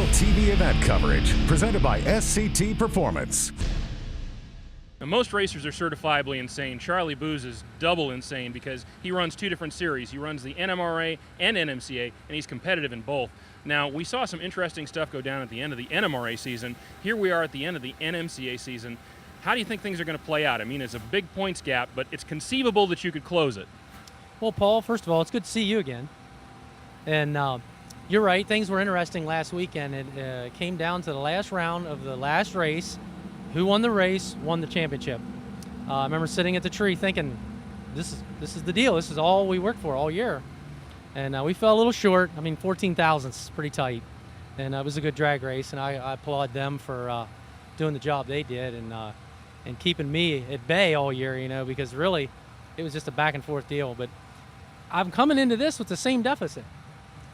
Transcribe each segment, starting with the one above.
TV event coverage presented by SCT Performance. Now, most racers are certifiably insane. Charlie Booze is double insane because he runs two different series. He runs the NMRA and NMCA, and he's competitive in both. Now, we saw some interesting stuff go down at the end of the NMRA season. Here we are at the end of the NMCA season. How do you think things are going to play out? I mean, it's a big points gap, but it's conceivable that you could close it. Well, Paul, first of all, it's good to see you again. And you're right, things were interesting last weekend. It came down to the last round of the last race. Who won the race won the championship. I remember sitting at the tree thinking, this is the deal. This is all we worked for all year. And we fell a little short. I mean, 14 thousandths is pretty tight. And it was a good drag race, and I applaud them for doing the job they did and keeping me at bay all year, you know, because really it was just a back and forth deal. But I'm coming into this with the same deficit.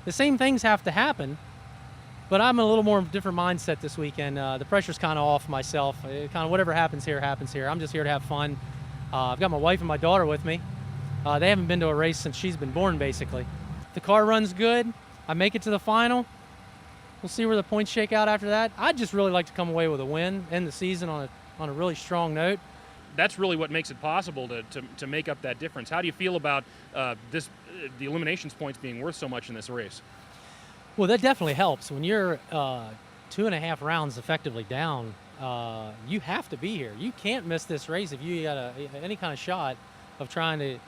The same things have to happen, but I'm in a little more different mindset this weekend. The pressure's kind of off myself. Kind of whatever happens here, happens here. I'm just here to have fun. I've got my wife and my daughter with me. They haven't been to a race since she's been born, basically. The car runs good. I make it to the final. We'll see where the points shake out after that. I'd just really like to come away with a win, end the season on a really strong note. That's really what makes it possible to make up that difference. How do you feel about the eliminations points being worth so much in this race? Well, that definitely helps. When you're 2.5 rounds effectively down, you have to be here. You can't miss this race if you got any kind of shot of trying to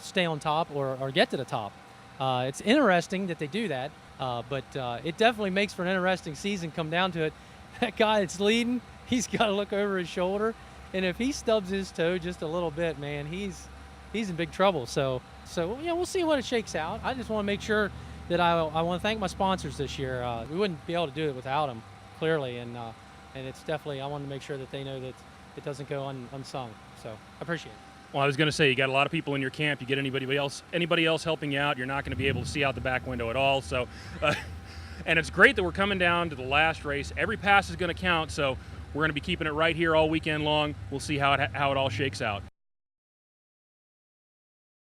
stay on top or get to the top. It's interesting that they do that, but it definitely makes for an interesting season come down to it. That guy that's leading, he's got to look over his shoulder, and if he stubs his toe just a little bit, man, he's in big trouble. So yeah, we'll see what it shakes out. I just want to make sure that I want to thank my sponsors this year. We wouldn't be able to do it without them, clearly, and it's definitely, I want to make sure that they know that it doesn't go unsung. So I appreciate it. Well, I was going to say, you got a lot of people in your camp. You get anybody else helping you out, you're not going to be able to see out the back window at all. So, and it's great that we're coming down to the last race. Every pass is going to count, so we're going to be keeping it right here all weekend long. We'll see how it all shakes out.